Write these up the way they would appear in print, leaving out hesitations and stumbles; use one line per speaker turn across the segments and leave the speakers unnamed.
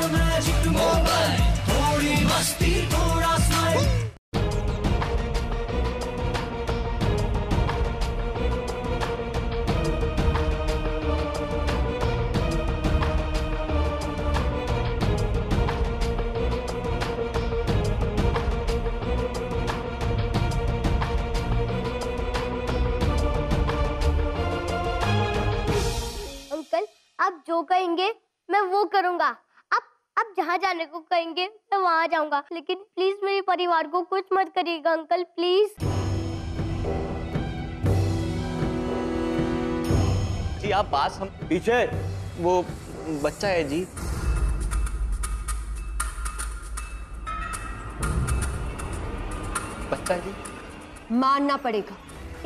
Magic mobile, थोड़ी मस्ती थोड़ा स्माइल।
आप जो कहेंगे मैं वो करूंगा। आप जहाँ जाने को कहेंगे मैं वहाँ जाऊंगा, लेकिन प्लीज मेरे परिवार को कुछ मत करिएगा अंकल, प्लीज।
जी आप पास, हम पीछे। वो बच्चा है जी। बच्चा है जी।
मानना पड़ेगा,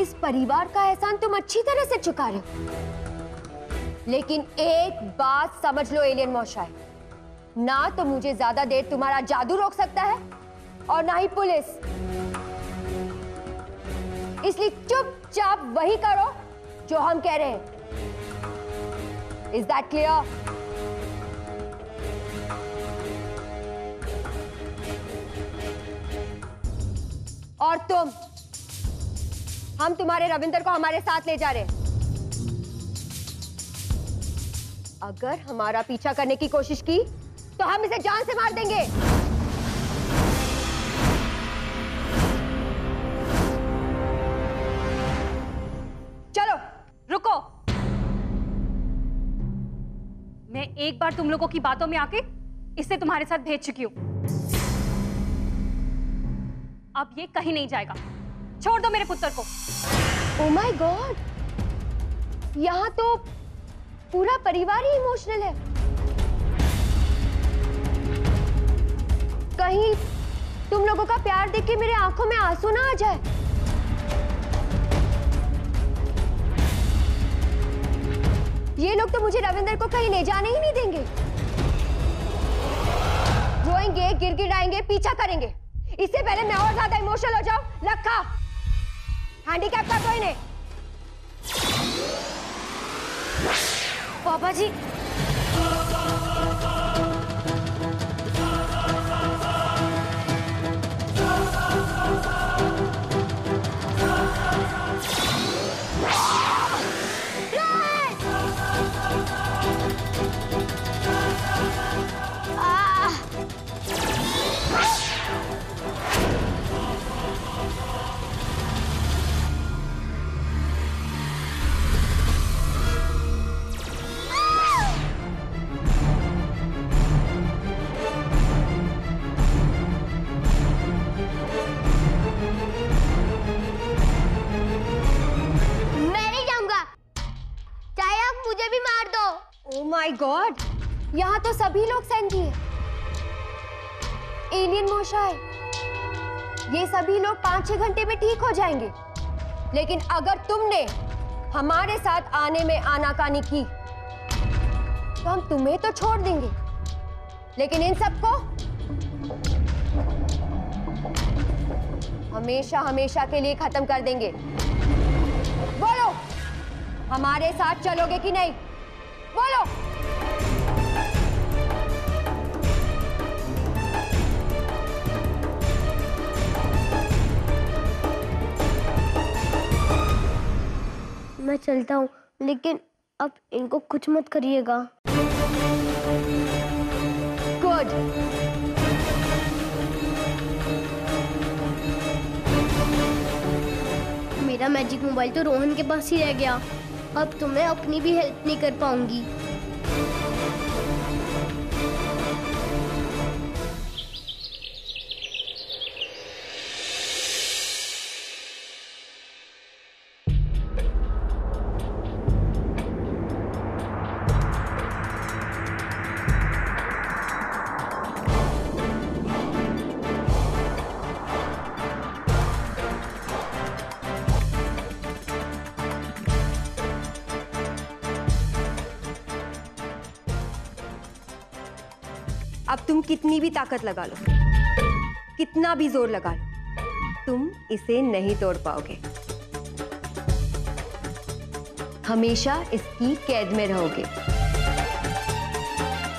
इस परिवार का एहसान तुम अच्छी तरह से चुका रहे हो, लेकिन एक बात समझ लो एलियन मौशाय, ना तो मुझे ज्यादा देर तुम्हारा जादू रोक सकता है और ना ही पुलिस। इसलिए चुपचाप वही करो जो हम कह रहे हैं। Is that clear? और तुम, हम तुम्हारे रविंदर को हमारे साथ ले जा रहे हैं। अगर हमारा पीछा करने की कोशिश की तो हम इसे जान से मार देंगे। चलो
रुको। मैं एक बार तुम लोगों की बातों में आके इसे तुम्हारे साथ भेज चुकी हूं। अब ये कहीं नहीं जाएगा। छोड़ दो मेरे पुत्र को।
ओह माय गॉड, यहां तो पूरा परिवार ही इमोशनल है। कहीं तुम लोगों का प्यार देख के मेरे आंखों में आंसू ना आ जाए। ये लोग तो मुझे रविंदर को कहीं ले जाने ही नहीं देंगे। रोएंगे, गिड़गिड़ाएंगे, पीछा करेंगे। इससे पहले मैं और ज्यादा इमोशनल हो जाऊं। लखा, हैंडीकैप कर दो इन्हें।
पापा जी,
माय गॉड, यहाँ तो सभी लोग सैंडी हैं। एलियन मौशाय, ये सभी लोग 5-6 घंटे में ठीक हो जाएंगे, लेकिन अगर तुमने हमारे साथ आने में आनाकानी की तो हम तुम्हें तो छोड़ देंगे, लेकिन इन सबको हमेशा हमेशा के लिए खत्म कर देंगे। बोलो, हमारे साथ चलोगे कि नहीं? बोलो।
मैं चलता हूँ, लेकिन अब इनको कुछ मत करिएगा।
गुड।
मेरा मैजिक मोबाइल तो रोहन के पास ही रह गया। अब तो मैं अपनी भी हेल्प नहीं कर पाऊंगी।
अब तुम कितनी भी ताकत लगा लो, कितना भी जोर लगा लो, तुम इसे नहीं तोड़ पाओगे। हमेशा इसकी कैद में रहोगे।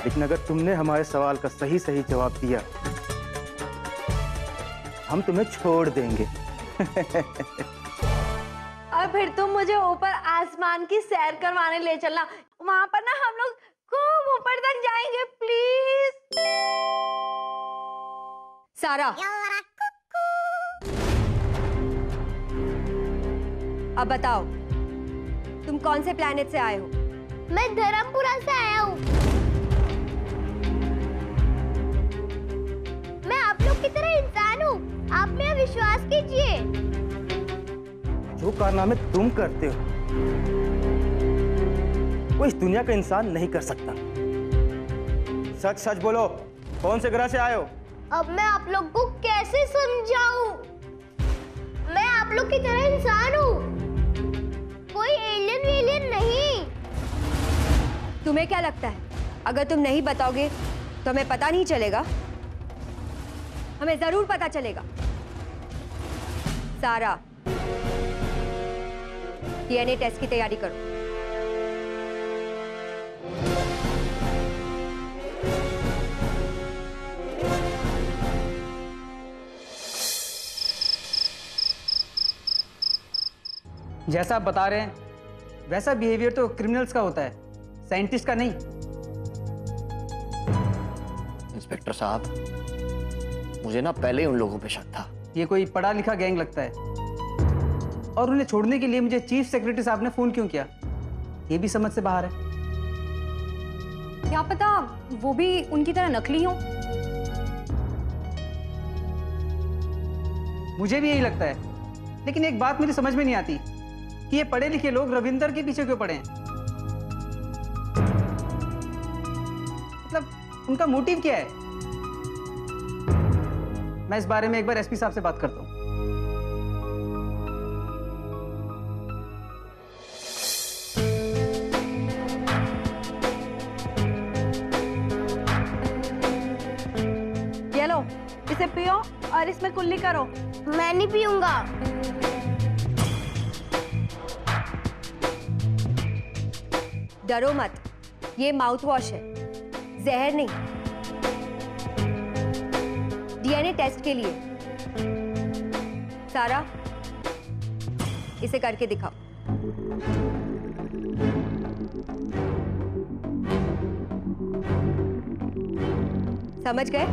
लेकिन अगर तुमने हमारे सवाल का सही सही जवाब दिया, हम तुम्हें छोड़ देंगे।
और फिर तुम मुझे ऊपर आसमान की सैर करवाने ले चलना, वहां पर ना हम लोग खूब ऊपर तक जाएंगे, प्लीज।
सारा, अब बताओ तुम कौन से प्लेनेट से आए हो?
मैं धर्मपुरा से आया हूँ। मैं आप लोग की तरह इंसान हूँ, आप में विश्वास कीजिए।
जो कारनामे तुम करते हो वो इस दुनिया का इंसान नहीं कर सकता। सच सच बोलो, कौन से ग्रह से आए हो?
अब मैं आप लोग को कैसे समझाऊं? मैं आप लोग की तरह इंसान हूँ, कोई एलियन वेलियन नहीं।
तुम्हें क्या लगता है अगर तुम नहीं बताओगे तो हमें पता नहीं चलेगा? हमें जरूर पता चलेगा। सारा, डीएनए टेस्ट की तैयारी करो।
जैसा आप बता रहे हैं वैसा बिहेवियर तो क्रिमिनल्स का होता है, साइंटिस्ट का नहीं।
इंस्पेक्टर साहब, मुझे ना पहले ही उन लोगों पे शक था।
ये कोई पढ़ा लिखा गैंग लगता है, और उन्हें छोड़ने के लिए मुझे चीफ सेक्रेटरी साहब ने फोन क्यों किया, ये भी समझ से बाहर है।
क्या पता वो भी उनकी तरह नकली हो।
मुझे भी यही लगता है, लेकिन एक बात मेरी समझ में नहीं आती कि ये पढ़े लिखे लोग रविंदर के पीछे क्यों पड़े हैं। मतलब उनका मोटिव क्या है? मैं इस बारे में एक बार एसपी साहब से बात करता हूं।
ये लो, इसे पियो और इसमें कुल्ली करो।
मैं नहीं पीऊंगा।
डरो मत, ये माउथ वॉश है, जहर नहीं। डीएनए टेस्ट के लिए। सारा, इसे करके दिखाओ। समझ गए?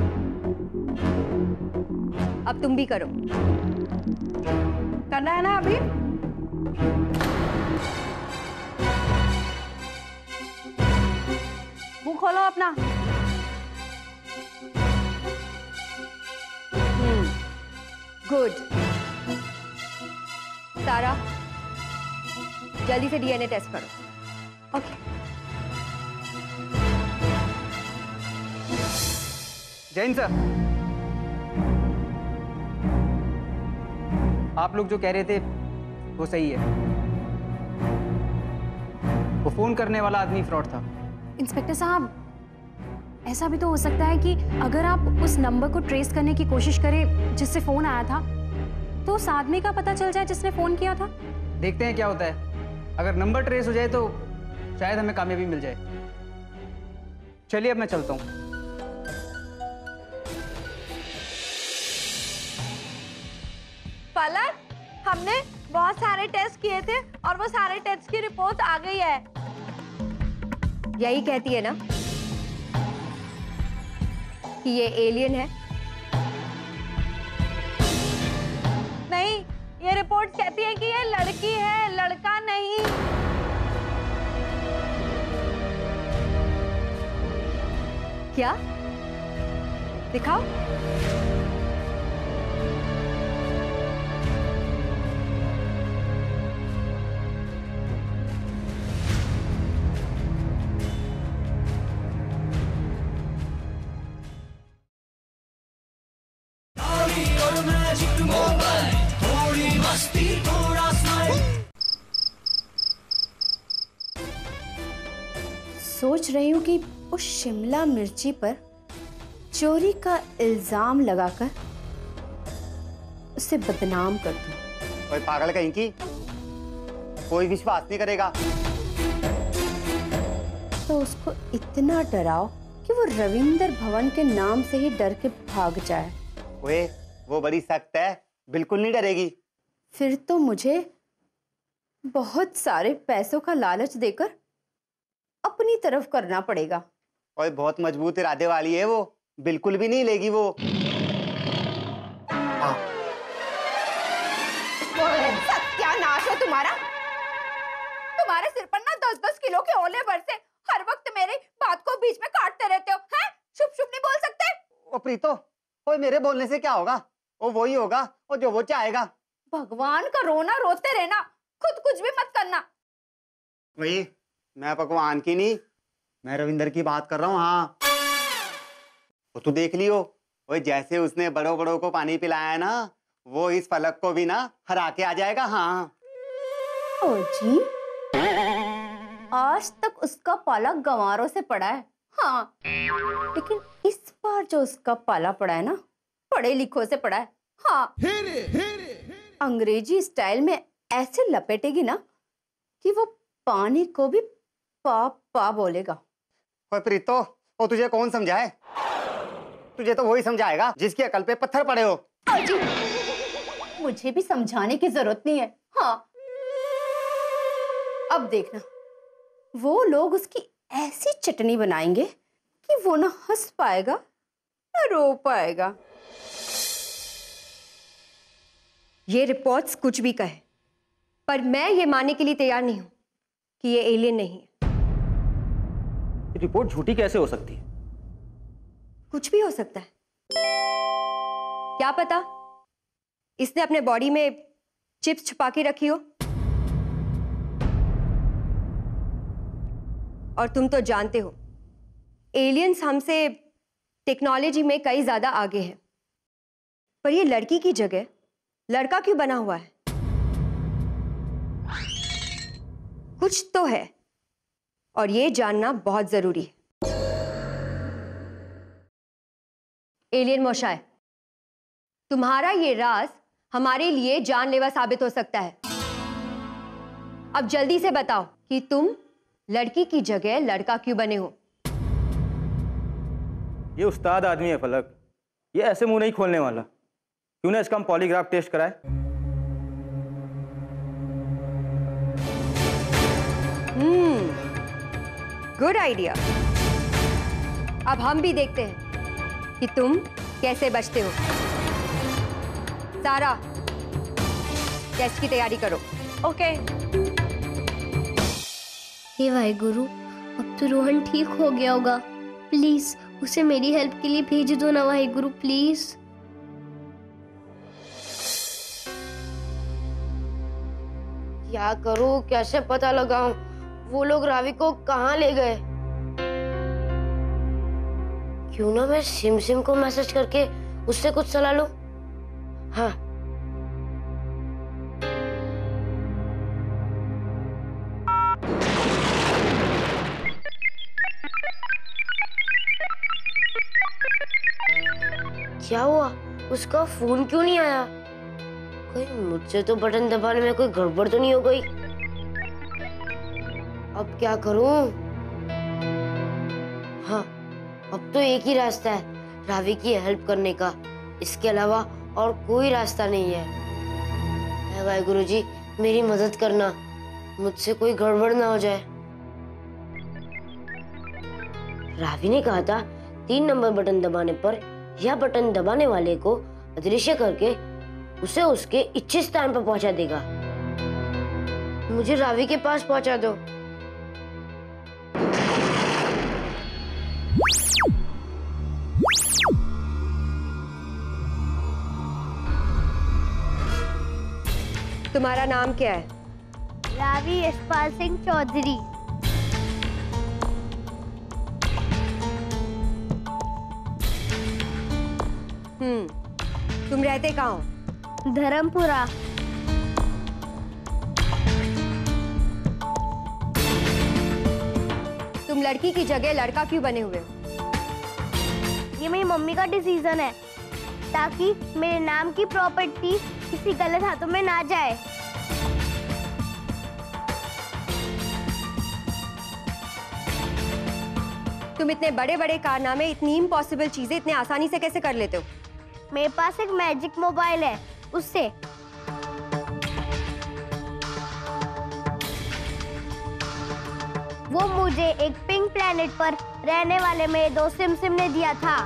अब तुम भी करो।
करना है ना अभी? मुंह खोलो अपना।
गुड। सारा, जल्दी से डीएनए टेस्ट करो।
ओके।
जैन सर, आप लोग जो कह रहे थे वो सही है। वो फोन करने वाला आदमी फ्रॉड था।
इंस्पेक्टर साहब, ऐसा भी तो हो सकता है कि अगर आप उस नंबर को ट्रेस करने की कोशिश करें जिससे फोन आया था, तो उस आदमी का पता चल जाए जिसने फोन किया था।
देखते हैं क्या होता है। अगर नंबर ट्रेस हो जाए तो शायद हमें कामयाबी मिल जाए। चलिए अब मैं चलता हूं।
पलक, हमने बहुत सारे टेस्ट किए थे और वो सारे टेस्ट की रिपोर्ट आ गई है।
यही कहती है ना कि ये एलियन है?
नहीं, ये रिपोर्ट कहती है कि ये लड़की है, लड़का नहीं।
क्या? दिखाओ।
और मैजिक मोबाइल, थोड़ी मस्ती थोड़ा स्माइल।
सोच रही हूँ कि उस शिमला मिर्ची पर चोरी का इल्जाम लगाकर उसे बदनाम कर दूं।
कोई पागल कहीं की, कोई विश्वास नहीं करेगा।
तो उसको इतना डराओ कि वो रविंदर भवन के नाम से ही डर के भाग जाए।
ओए, वो बड़ी सख्त है, बिल्कुल नहीं डरेगी।
फिर तो मुझे बहुत सारे पैसों का लालच देकर अपनी तरफ करना पड़ेगा।
ओए, बहुत मजबूत इरादे वाली है वो, बिल्कुल भी नहीं लेगी वो।
सत्यानाश है तुम्हारा। तुम्हारे सिर पर ना 10-10 किलो के ओले बरसे, हर वक्त मेरी बात को बीच में काटते रहते हो हैं? शुभ शुभ नहीं बोल सकते?
ओ प्रीतो, ओए मेरे बोलने से क्या होगा? वो वही होगा और जो वो चाहेगा।
भगवान का रोना रोते रहना, खुद कुछ भी मत करना।
वही, मैं भगवान की नहीं, मैं रविंदर की बात कर रहा हूँ। हाँ, वो तू देख लियो, ओए जैसे उसने बड़ों बड़ों को पानी पिलाया है ना, वो इस फलक को भी ना हरा के आ जाएगा। हाँ
ओ जी, आज तक उसका पाला गंवारों से पड़ा है। हाँ, लेकिन इस बार जो उसका पाला पड़ा है ना, पढ़े लिखों से पड़ा है। हाँ, अंग्रेजी स्टाइल में ऐसे लपेटेगी ना कि वो पानी को भी पा पा बोलेगा।
ओए प्रीतो, वो तुझे कौन समझाए? तुझे तो वही समझाएगा जिसकी अकल पे पत्थर पड़े हो।
जी, मुझे भी समझाने की जरूरत नहीं है। हाँ, अब देखना, वो लोग उसकी ऐसी चटनी बनाएंगे कि वो ना हंस पाएगा ना रो पाएगा।
ये रिपोर्ट्स कुछ भी कहे, पर मैं ये मानने के लिए तैयार नहीं हूं कि ये एलियन नहीं है।
रिपोर्ट झूठी कैसे हो सकती है?
कुछ भी हो सकता है, क्या पता इसने अपने बॉडी में चिप्स छुपा के रखी हो। और तुम तो जानते हो, एलियंस हमसे टेक्नोलॉजी में कई ज्यादा आगे हैं, पर ये लड़की की जगह लड़का क्यों बना हुआ है? कुछ तो है, और ये जानना बहुत जरूरी है। एलियन मौशाय, तुम्हारा ये राज हमारे लिए जानलेवा साबित हो सकता है। अब जल्दी से बताओ कि तुम लड़की की जगह लड़का क्यों बने हो?
ये उस्ताद आदमी है फलक, ये ऐसे मुंह नहीं खोलने वाला। क्यों ना इसका हम पॉलीग्राफ टेस्ट कराए?
Good idea. अब हम भी देखते हैं कि तुम कैसे बचते हो। सारा, टेस्ट की तैयारी करो।
ओके।
हे वाहेगुरु, अब तो रोहन ठीक हो गया होगा। प्लीज उसे मेरी हेल्प के लिए भेज दो ना वाहेगुरु, प्लीज। क्या करूं, कैसे पता लगाऊं वो लोग रावी को कहाँ ले गए? क्यों ना मैं सिम को मैसेज करके उससे कुछ सलाह लूं। हाँ, क्या हुआ? उसका फोन क्यों नहीं आया? कहीं मुझसे तो बटन दबाने में कोई गड़बड़ तो नहीं हो गई? अब क्या करूं? हाँ, अब तो एक ही रास्ता है, रावी की हेल्प करने का। इसके अलावा और कोई रास्ता नहीं है। हे वाहेगुरु जी, मेरी मदद करना, मुझसे कोई गड़बड़ ना हो जाए। रावी ने कहा था 3 नंबर बटन दबाने पर यह बटन दबाने वाले को अदृश्य करके उसे उसके इच्छित स्थान पर पहुंचा देगा। मुझे रावी के पास पहुंचा दो।
तुम्हारा नाम क्या है?
रावी यशपाल सिंह चौधरी।
तुम रहते कहाँ हो?
धर्मपुरा।
तुम लड़की की जगह लड़का क्यों बने हुए हो?
ये मेरी मम्मी का डिसीजन है, ताकि मेरे नाम की प्रॉपर्टी किसी गलत हाथों में ना जाए।
तुम इतने बड़े बड़े कारनामे, इतनी इम्पॉसिबल चीजें इतने आसानी से कैसे कर लेते हो?
मेरे पास एक मैजिक मोबाइल है, उससे। वो मुझे एक पिंक प्लेनेट पर रहने वाले मेरे दोस्त सिम ने दिया था।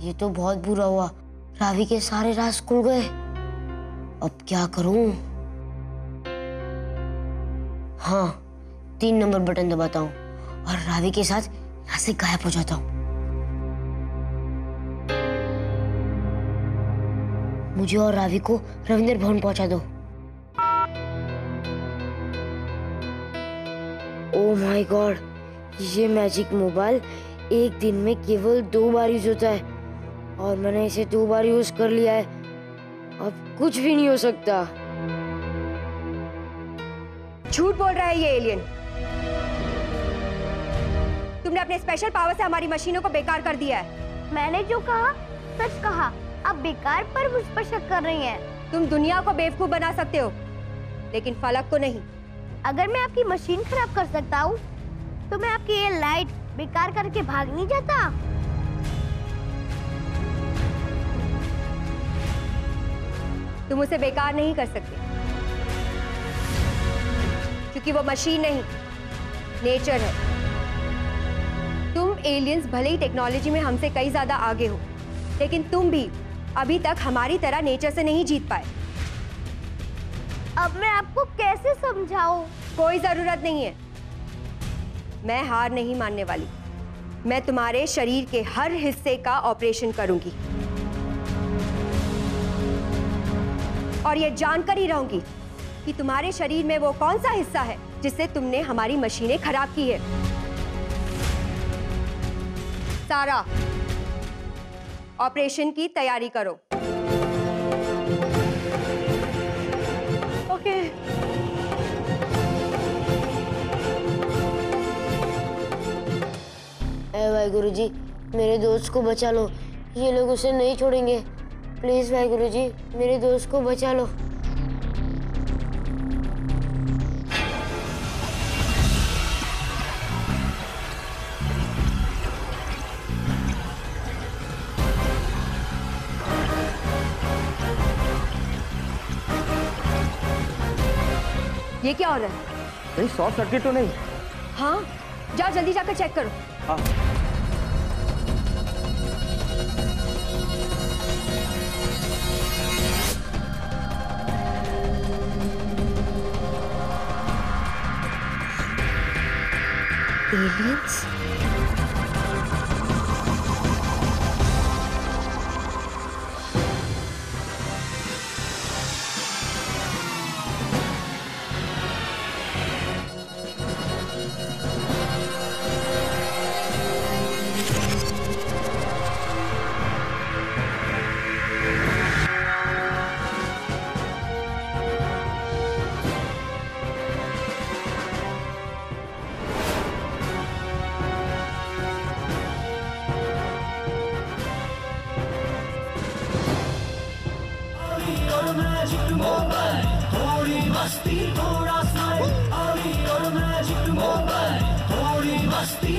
ये तो बहुत बुरा हुआ, रावी के सारे राज खुल गए। अब क्या करूं? हाँ, 3 नंबर बटन दबाता हूँ और रावी के साथ यहाँ से गायब हो जाता हूँ। मुझे और रावी को रविंदर भवन पहुंचा दो। ओह माय गॉड, ये मैजिक मोबाइल एक दिन में केवल 2 बार यूज होता है और मैंने इसे 2 बार यूज कर लिया है। अब कुछ भी नहीं हो सकता।
झूठ बोल रहा है ये एलियन। तुमने अपने स्पेशल पावर से हमारी मशीनों को बेकार कर दिया है।
मैंने जो कहा सच कहा। अब बेकार पर मुझ पर शक कर रही हैं।
तुम दुनिया को बेवकूफ बना सकते हो, लेकिन फलक को नहीं।
अगर मैं आपकी मशीन खराब कर सकता हूँ, तो मैं आपकी ये लाइट बेकार करके भाग नहीं जाता।
तुम उसे बेकार नहीं कर सकते, क्योंकि वो मशीन नहीं, नेचर है। तुम एलियंस भले ही टेक्नोलॉजी में हमसे कई ज्यादा आगे हो, लेकिन तुम भी अभी तक हमारी तरह नेचर से नहीं जीत पाए।
अब मैं आपको कैसे समझाऊं?
कोई जरूरत नहीं है। मैं हार नहीं मानने वाली। मैं तुम्हारे शरीर के हर हिस्से का ऑपरेशन करूंगी और ये जानकर ही रहूंगी कि तुम्हारे शरीर में वो कौन सा हिस्सा है जिससे तुमने हमारी मशीनें खराब की है। सारा, ऑपरेशन की तैयारी करो।
ओके।
भाई गुरुजी, मेरे दोस्त को बचा लो। ये लोग उसे नहीं छोड़ेंगे। प्लीज भाई गुरुजी, मेरे दोस्त को बचा लो।
ये क्या हो रहा है?
कहीं शॉर्ट सर्किट तो नहीं?
हाँ, जाओ जल्दी जाकर चेक करो।
हाँ।
एलियंस?
मैजिक मोबाइल, थोड़ी मस्ती थोड़ा स्माइल। और मैजिक मोबाइल, थोड़ी मस्ती।